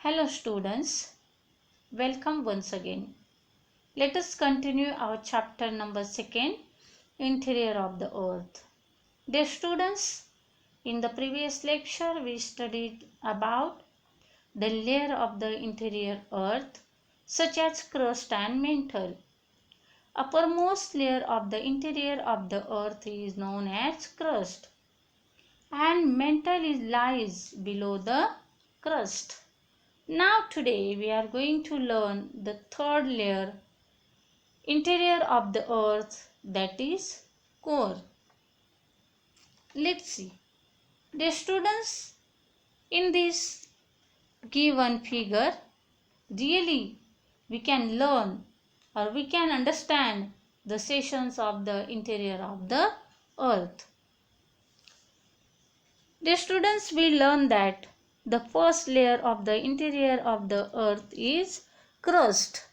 Hello students, welcome once again. Let us continue our chapter number 2, Interior of the Earth. Dear students, in the previous lecture we studied about the layer of the interior earth such as crust and mantle. Uppermost layer of the interior of the earth is known as crust and mantle lies below the crust. Now today we are going to learn the third layer, interior of the earth, that is core. Let's see. Dear students, in this given figure, really we can learn or we can understand the sections of the interior of the earth. Dear students, we learn that the first layer of the interior of the earth is crust.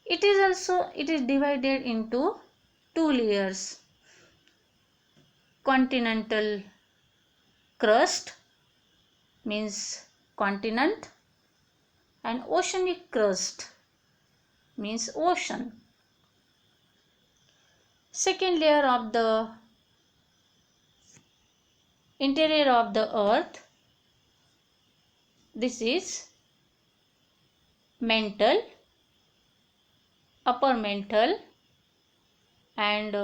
It is divided into two layers, continental crust means continent and oceanic crust means ocean. Second layer of the interior of the earth, this is mantle, upper mantle and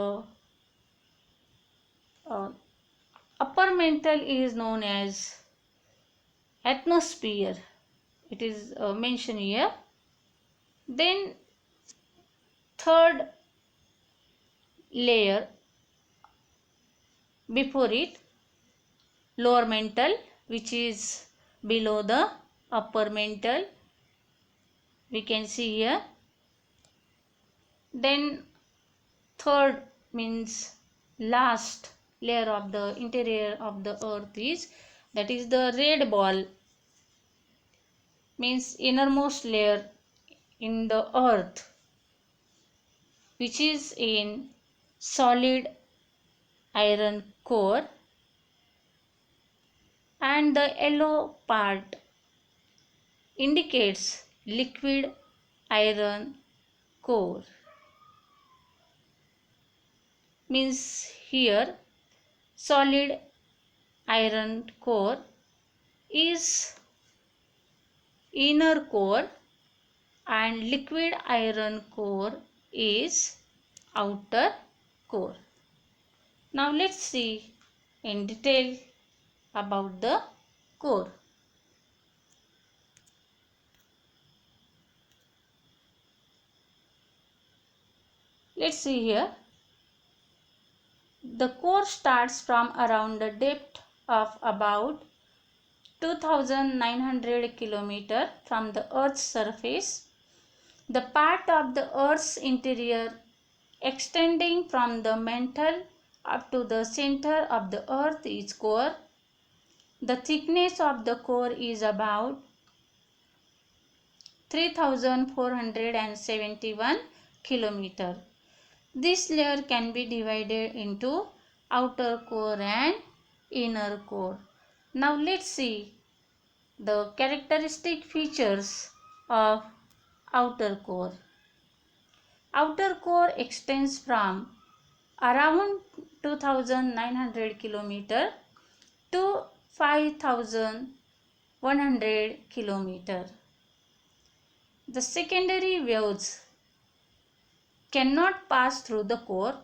upper mantle is known as atmosphere. It is mentioned here. Then third layer before it, lower mantle, which is below the upper mantle, we can see here. Then third means last layer of the interior of the earth is, that is the red ball, means innermost layer in the earth, which is in solid iron core, and the yellow part indicates liquid iron core. Means here solid iron core is inner core and liquid iron core is outer core. Now let's see in detail about the core. Let's see here. The core starts from around the depth of about 2900 km from the Earth's surface. The part of the Earth's interior extending from the mantle up to the center of the Earth is core. The thickness of the core is about 3471 km. This layer can be divided into outer core and inner core. Now let's see the characteristic features of outer core. Outer core extends from around 2900 km to 5100 km. The secondary waves cannot pass through the core.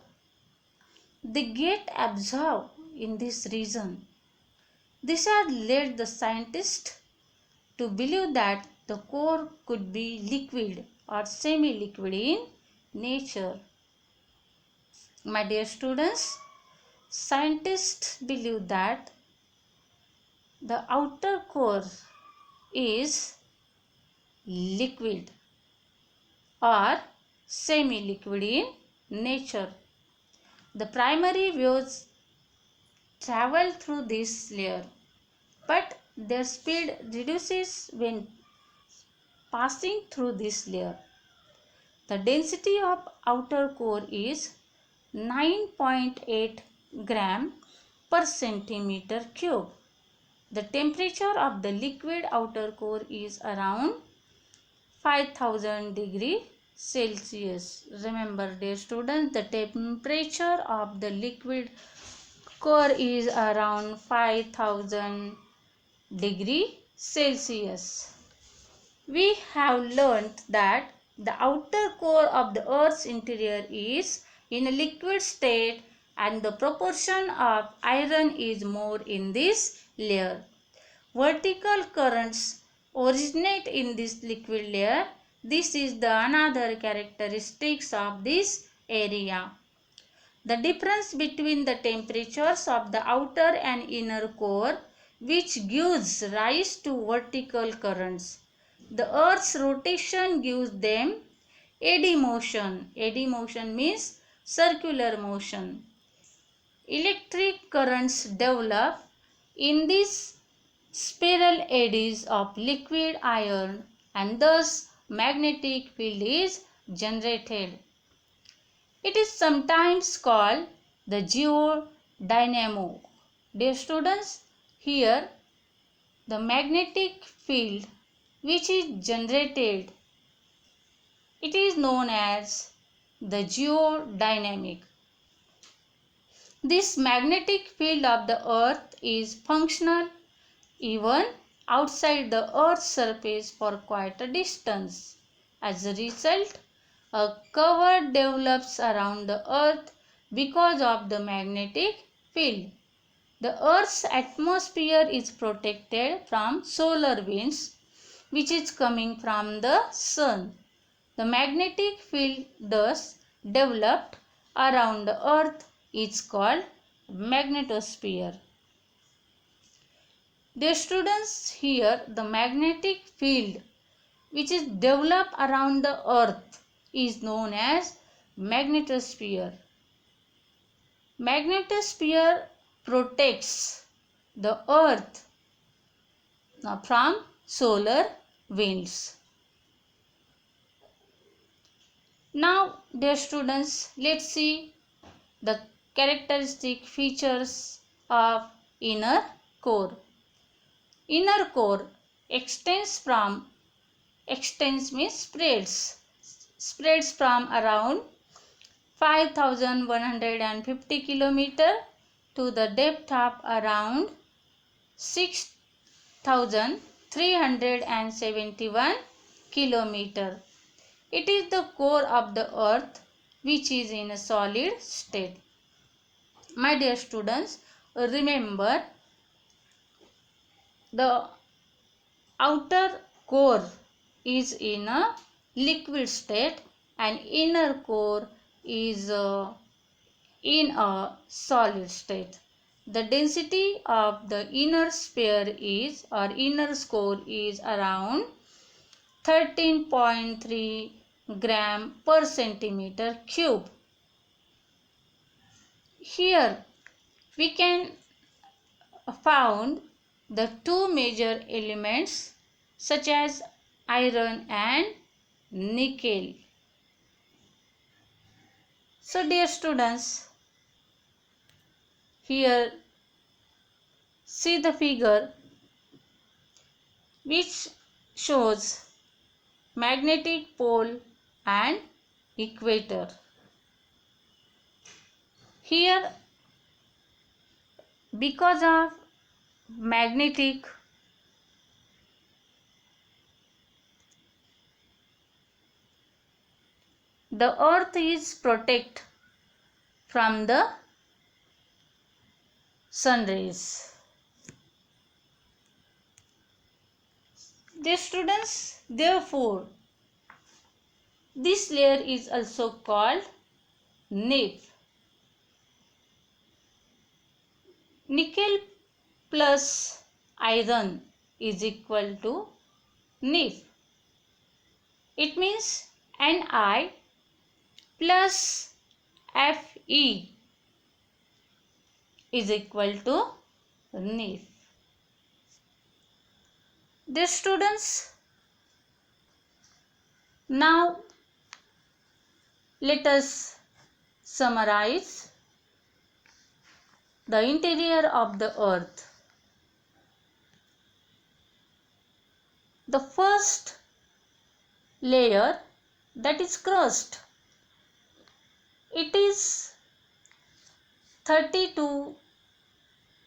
They get absorbed in this region. This has led the scientists to believe that the core could be liquid or semi-liquid in nature. My dear students, scientists believe that the outer core is liquid or semi-liquid in nature. The primary waves travel through this layer, but their speed reduces when passing through this layer. The density of outer core is 9.8 gram per centimeter cube. The temperature of the liquid outer core is around 5000 degree Celsius. Remember dear students, the temperature of the liquid core is around 5000 degree Celsius. We have learnt that the outer core of the Earth's interior is in a liquid state and the proportion of iron is more in this layer. Vertical currents originate in this liquid layer. This is the another characteristics of this area. The difference between the temperatures of the outer and inner core which gives rise to vertical currents. The Earth's rotation gives them eddy motion. Eddy motion means circular motion. Electric currents develop in these spiral eddies of liquid iron and thus magnetic field is generated. It is sometimes called the geodynamo. Dear students, here the magnetic field which is generated, it is known as the geodynamic. This magnetic field of the earth is functional even outside the earth's surface for quite a distance. As a result, a cover develops around the earth because of the magnetic field. The earth's atmosphere is protected from solar winds which is coming from the sun. The magnetic field thus developed around the earth is called magnetosphere. Dear students, here the magnetic field which is developed around the earth is known as magnetosphere. Magnetosphere protects the earth from solar winds. Now dear students, let's see the characteristic features of inner core. Inner core extends means spreads from around 5150 km to the depth of around 6371 km. It is the core of the earth which is in a solid state. My dear students, remember the outer core is in a liquid state and inner core is in a solid state. The density of the inner sphere is or inner core is around 13.3 gram per centimeter cube. Here we can found the two major elements such as iron and nickel. So dear students, here see the figure which shows magnetic pole and equator. Here because of magnetic the earth is protected from the sun rays. Dear students, therefore this layer is also called nape. Nickel plus iron is equal to Nif. It means Ni plus Fe is equal to Nif. Dear students, now let us summarize the interior of the earth. The first layer, that is crust. It is 30 to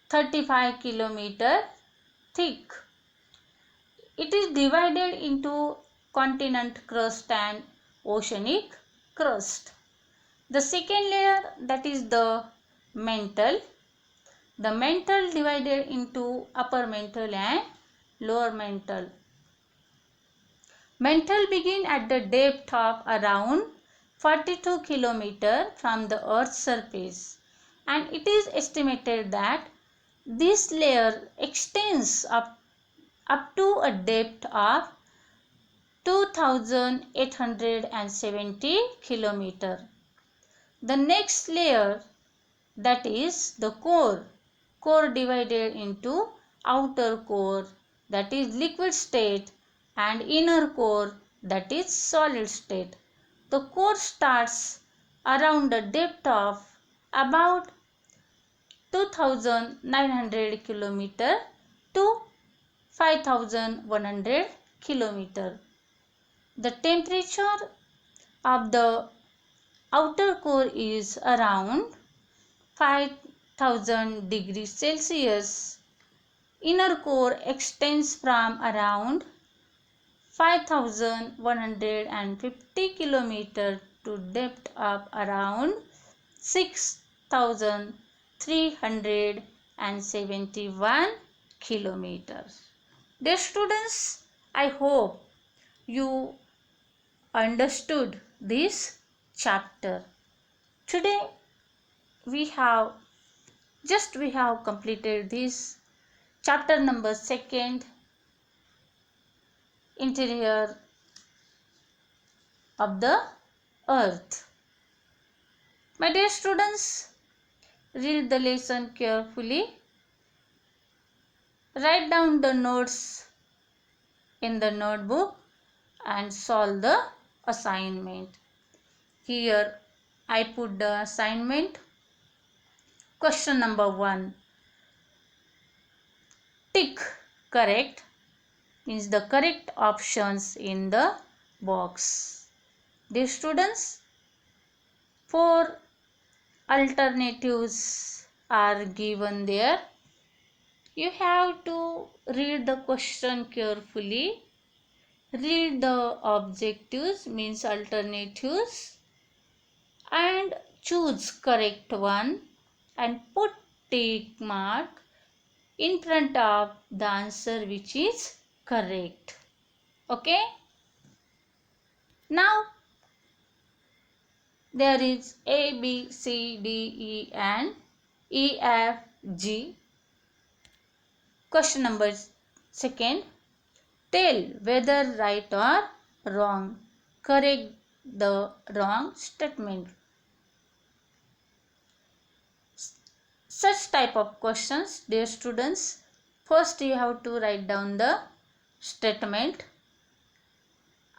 35 kilometer thick. It is divided into continent crust and oceanic crust. The second layer, that is the mantle. The mantle divided into upper mantle and lower mantle. Mantle begin at the depth of around 42 km from the Earth's surface, and it is estimated that this layer extends up to a depth of 2870 km. The next layer, that is the core divided into outer core, that is liquid state, and inner core, that is solid state. The core starts around a depth of about 2900 km to 5100 km. The temperature of the outer core is around 5000 degrees Celsius. Inner core extends from around 5150 km to depth of around 6371 kilometers. Dear students, I hope you understood this chapter. Today we have completed this chapter number 2, interior of the earth. My dear students, read the lesson carefully. Write down the notes in the notebook and solve the assignment. Here I put the assignment. Question number 1. Tick correct, means the correct options in the box. Dear students, 4 alternatives are given there. You have to read the question carefully. Read the objectives, means alternatives, and choose correct one and put tick mark in front of the answer which is correct. Okay? Now there is A, B, C, D, E and E, F, G. Question number 2. Tell whether right or wrong. Correct the wrong statement. Such type of questions, dear students, first you have to write down the statement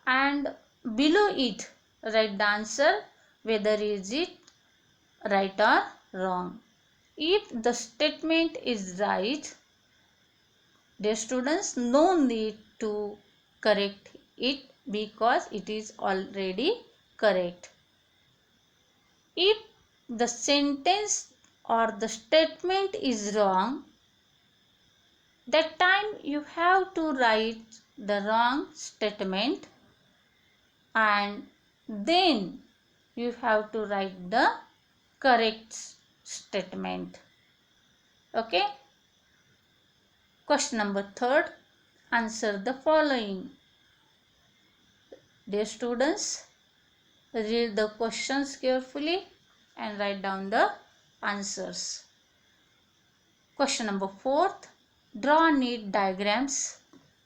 and below it write the answer whether is it right or wrong. If the statement is right, dear students, no need to correct it because it is already correct. If the sentence or the statement is wrong, that time you have to write the wrong statement and then you have to write the correct statement. Okay? Question number 3. Answer the following. Dear students, read the questions carefully and write down the answers. Question number 4. Draw neat diagrams,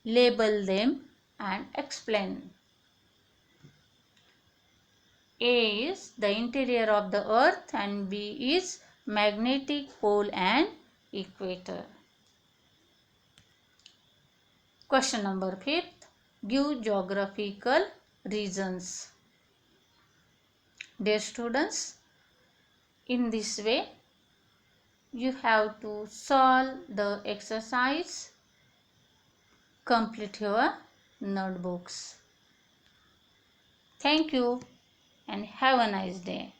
label them and explain. A is the interior of the earth and B is magnetic pole and equator. Question number 5. Give geographical regions. Dear students, in this way you have to solve the exercise, complete your notebooks. Thank you and have a nice day.